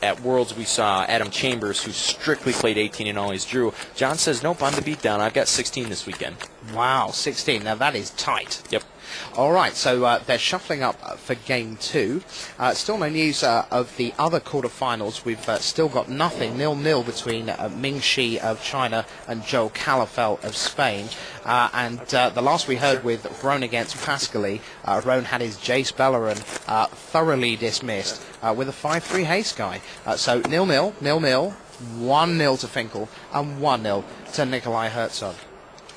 At Worlds, we saw Adam Chambers, who strictly played 18 and always drew. John says, nope, I'm the beatdown. I've got 16 this weekend. Wow, 16. Now, that is tight. Yep. All right, so they're shuffling up for Game 2. Still no news of the other quarterfinals. We've still got nothing, 0-0 between Ming Shi of China and Joel Calafel of Spain. And the last we heard with Roan against Pascali, Roan had his Jace Bellerin thoroughly dismissed with a 5-3 Haste guy. So 0-0, 0-0, 1-0 to Finkel, and 1-0 to Nikolai Herzog.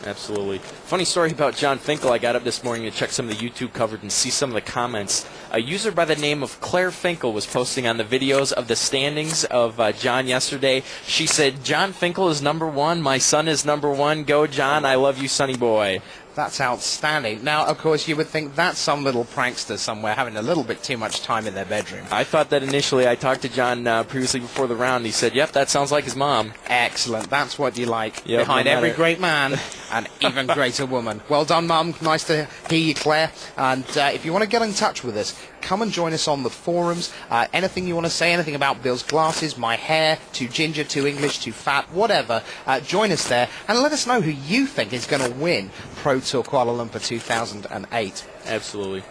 Absolutely. Funny story about John Finkel. I got up this morning to check some of the YouTube coverage and see some of the comments. A user by the name of Claire Finkel was posting on the videos of the standings of John yesterday. She said, John Finkel is #1. My son is #1. Go, John. I love you, sonny boy. That's outstanding. Now, of course, you would think that's some little prankster somewhere having a little bit too much time in their bedroom. I thought that initially. I talked to John previously before the round. He said, yep, that sounds like his mom. Excellent. That's what you like. Yep, behind no every matter. great man, an even greater woman. Well done, Mum. Nice to hear you, Claire. And if you want to get in touch with us, come and join us on the forums. Anything you want to say, anything about Bill's glasses, my hair, too ginger, too English, too fat, whatever, join us there and let us know who you think is going to win Pro Tour Kuala Lumpur 2008. Absolutely.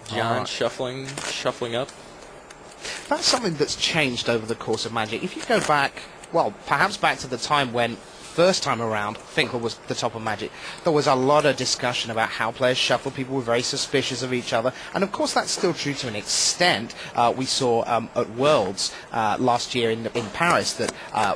John Right. shuffling up. That's something that's changed over the course of Magic. If you go back, well, perhaps back to the time when first time around Finkel was the top of Magic, there was a lot of discussion about how players shuffle. People were very suspicious of each other, and of course that's still true to an extent. We saw at Worlds last year in Paris that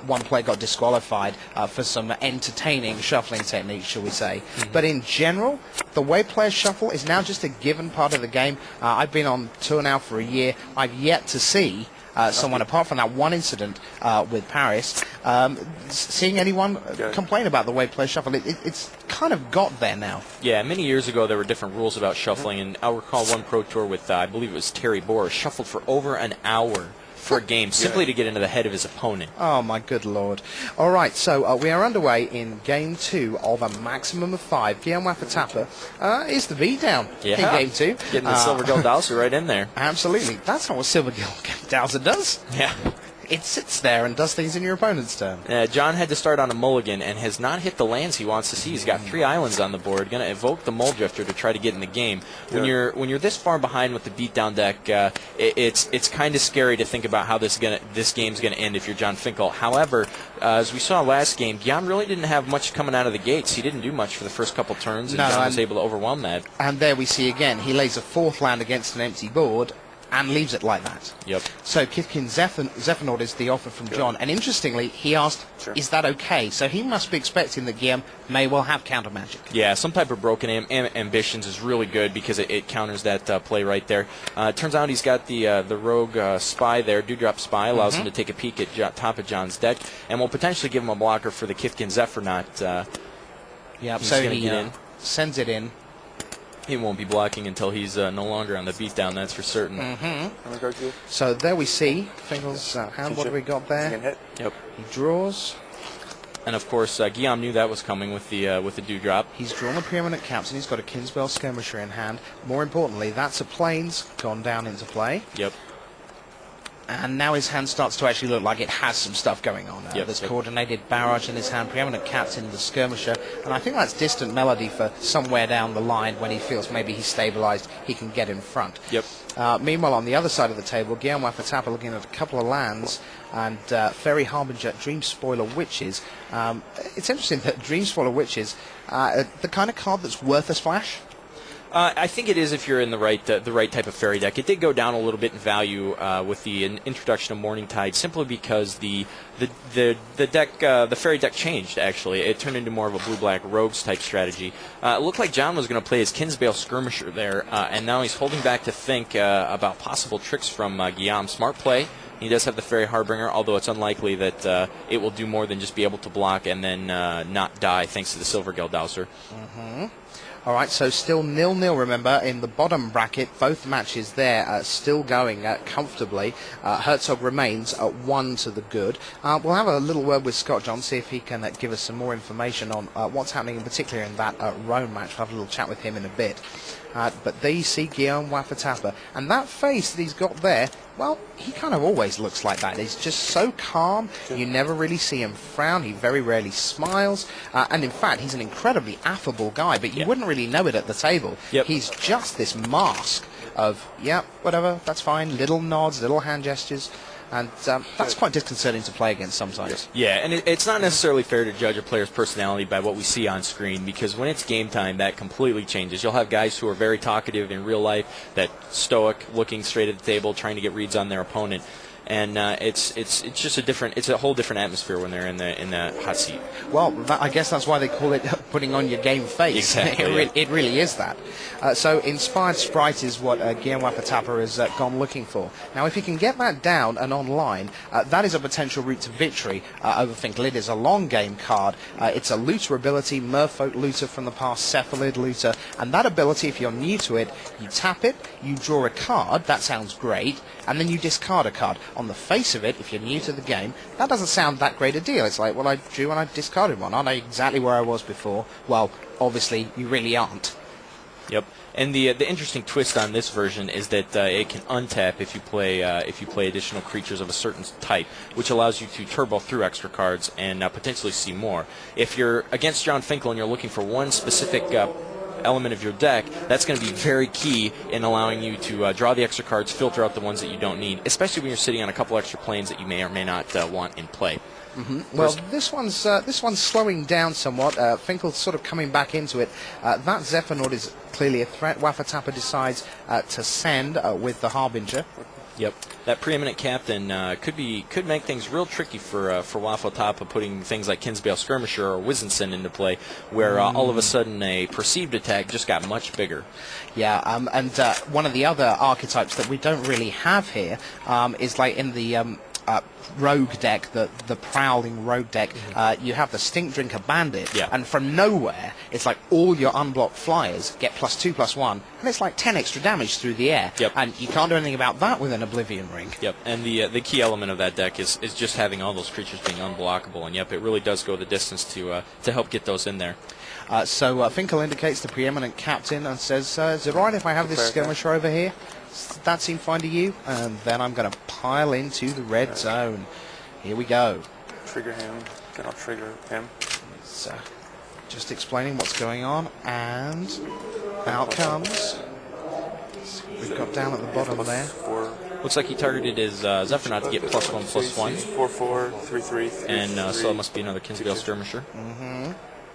one player got disqualified for some entertaining shuffling techniques, shall we say. But in general, the way players shuffle is now just a given part of the game. I've been on tour now for a year. I've yet to see someone, apart from that one incident with Paris, seeing anyone complain about the way players shuffle. It's kind of got there now. Yeah, many years ago there were different rules about shuffling, and I'll recall one Pro Tour with, I believe it was Terry Boer, shuffled for over an hour for a game simply to get into the head of his opponent. Oh, my good lord. All right, so we are underway in Game 2 of a maximum of 5. Guillaume Wafatapa is the beatdown in Game 2. Getting the Silver Gold Dowser right in there. Absolutely. That's not what Silver Dowser does. Yeah. It sits there and does things in your opponent's turn. John had to start on a mulligan and has not hit the lands he wants to see. He's got 3 islands on the board. Going to evoke the Muldrifter to try to get in the game. When you're this far behind with the beatdown deck, it's kind of scary to think about how this game's going to end if you're John Finkel. However, as we saw last game, Guillaume really didn't have much coming out of the gates. He didn't do much for the first couple turns, and John was able to overwhelm that. And there we see again, he lays a 4th land against an empty board and leaves it like that. Yep. So Kithkin Zephynaut is the offer from John. And interestingly, he asked, is that okay? So he must be expecting that Guillaume may well have counter magic. Yeah, some type of broken ambitions is really good because it counters that play right there. It turns out he's got the rogue spy there, Dewdrop Spy, allows him to take a peek at top of John's deck, and will potentially give him a blocker for the Kithkin Zephynaut. Yeah, so he sends it in. He won't be blocking until he's no longer on the beatdown, that's for certain. So there we see Finkel's hand. What do we got there? Yep. He draws. And of course, Guillaume knew that was coming with the Dewdrop. He's drawn a Preeminent Captain. He's got a Kinsbell Skirmisher in hand. More importantly, that's a Plains gone down into play. Yep. And now his hand starts to actually look like it has some stuff going on. There's Coordinated Barrage in his hand, Preeminent Captain, the Skirmisher, and I think that's Distant Melody for somewhere down the line when he feels maybe he's stabilised, he can get in front. Yep. Meanwhile, on the other side of the table, Guillaume Wafatapa looking at a couple of lands, and Fairy Harbinger, Dream Spoiler Witches. It's interesting that Dream Spoiler Witches, the kind of card that's worth a splash. I think it is if you're in the right type of fairy deck. It did go down a little bit in value with the introduction of Morning Tide, simply because the deck, the fairy deck changed. Actually, it turned into more of a blue-black rogues type strategy. It looked like John was going to play his Kinsbale Skirmisher there, and now he's holding back to think about possible tricks from Guillaume. Smart play. He does have the Fairy Harbinger, although it's unlikely that it will do more than just be able to block and then not die thanks to the Silver Geldauser. All right, so still 0-0, remember, in the bottom bracket. Both matches there still going comfortably. Herzog remains at 1 to the good. We'll have a little word with Scott John, see if he can give us some more information on what's happening in particular in that Rome match. We'll have a little chat with him in a bit. But there you see Guillaume Waffatapa. And that face that he's got there, well, he kind of always looks like that. He's just so calm. You never really see him frown. He very rarely smiles. And in fact, he's an incredibly affable guy, but you wouldn't really know it at the table. He's just this mask of, yeah, whatever, that's fine, little nods, little hand gestures. And that's quite disconcerting to play against sometimes. Yeah, and it's not necessarily fair to judge a player's personality by what we see on screen, because when it's game time, that completely changes. You'll have guys who are very talkative in real life, that stoic, looking straight at the table, trying to get reads on their opponent. And it's just it's a whole different atmosphere when they're in the hot seat. Well, I guess that's why they call it putting on your game face. Exactly. It really is that. So inspired sprite is what Guillaume Waffatapa has gone looking for. Now, if he can get that down and online, that is a potential route to victory over Finkel. It is a long game card. It's a looter ability, Merfolk looter from the past, Cephalid looter, and that ability, if you're new to it, you tap it, you draw a card, that sounds great, and then you discard a card. On the face of it, if you're new to the game, that doesn't sound that great a deal. It's like, well, I drew and I discarded one. Aren't I exactly where I was before? Well, obviously, you really aren't. Yep. And the interesting twist on this version is that it can untap if you play additional creatures of a certain type, which allows you to turbo through extra cards and potentially see more. If you're against John Finkel and you're looking for one specific element of your deck, that's going to be very key in allowing you to draw the extra cards, filter out the ones that you don't need, especially when you're sitting on a couple extra planes that you may or may not want in play. Well, this one's slowing down somewhat. Finkel's sort of coming back into it. That Zephyr is clearly a threat. Waffatapa decides to send with the Harbinger. Yep, that preeminent captain could make things real tricky for Waffatapa, putting things like Kinsbale Skirmisher or Wizenson into play, where all of a sudden a perceived attack just got much bigger. Yeah, and one of the other archetypes that we don't really have here is like in the rogue deck, the prowling rogue deck, you have the Stink Drinker Bandit, and from nowhere, it's like all your unblocked flyers get +2/+1, and it's like 10 extra damage through the air, and you can't do anything about that with an Oblivion Ring. Yep, and the key element of that deck is just having all those creatures being unblockable, and it really does go the distance to help get those in there. So Finkel indicates the preeminent captain and says, is it right if I have this skirmisher over here? Does that seem fine to you? And then I'm going to pile into the red zone. Here we go. Trigger him, then I'll trigger him. So, just explaining what's going on, and out comes. We've got down at the bottom there. Looks like he targeted his Zephyr to get +1/+1. 4/4, 3/3, and so it must be another Kinsbale Skirmisher.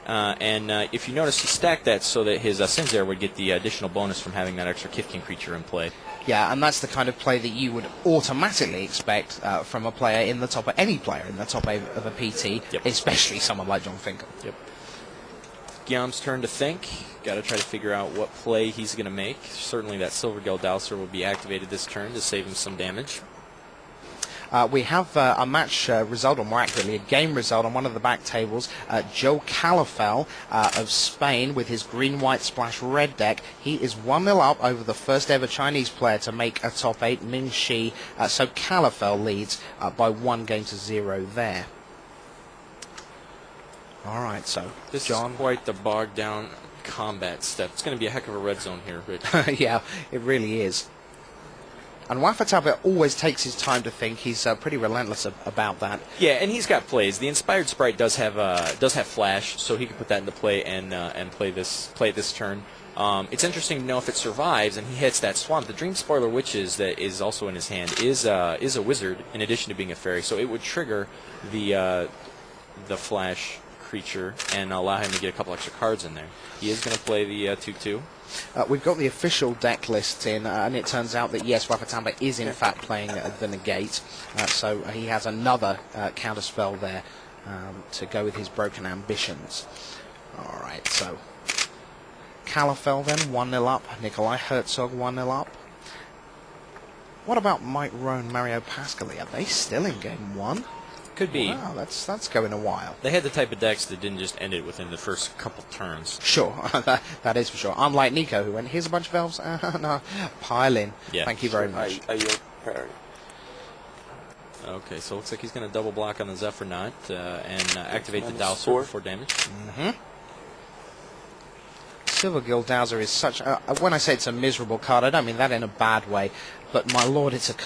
And if you notice, he stacked that so that his Sinzare would get the additional bonus from having that extra Kithkin creature in play. Yeah, and that's the kind of play that you would automatically expect from a player in the top of any player in the top of a PT, especially someone like John Finkel. Yep. Guillaume's turn to think. Got to try to figure out what play he's going to make. Certainly that Silvergill Dowser will be activated this turn to save him some damage. We have a match result, or more accurately, a game result on one of the back tables. Joe Calafel of Spain with his green-white splash red deck. He is 1-0 up over the first ever Chinese player to make a top 8, Ming Shi. So Calafel leads by 1-0 there. All right, so this John, is quite the bogged down combat step. It's going to be a heck of a red zone here, Rich. Yeah, it really is. And Waffatapa always takes his time to think. He's pretty relentless about that. Yeah, and he's got plays. The Inspired Sprite does have flash, so he can put that into play and play this turn. It's interesting to know if it survives and he hits that swamp. The Dream Spoiler Witches that is also in his hand is a wizard in addition to being a fairy, so it would trigger the flash creature and allow him to get a couple extra cards in there. He is going to play the 2/2. We've got the official deck list in, and it turns out that, yes, Waffatapa is in fact playing the Negate, so he has another counterspell there to go with his Broken Ambitions. All right, so Calafel then, 1-0 up. Nikolai Herzog, 1-0 up. What about Mike Rohn, Mario Pascali? Are they still in game 1? Could be. Wow, that's going a while. They had the type of decks that didn't just end it within the first couple turns. Sure, that is for sure. Unlike Nico, who went, here's a bunch of elves. No, pile in. Yeah. Thank you very much. I yield parry. Okay, so it looks like he's going to double block on the Zephyr and activate the Dowser for damage. Silver Gildowser is such a... When I say it's a miserable card, I don't mean that in a bad way, but my lord, it's a card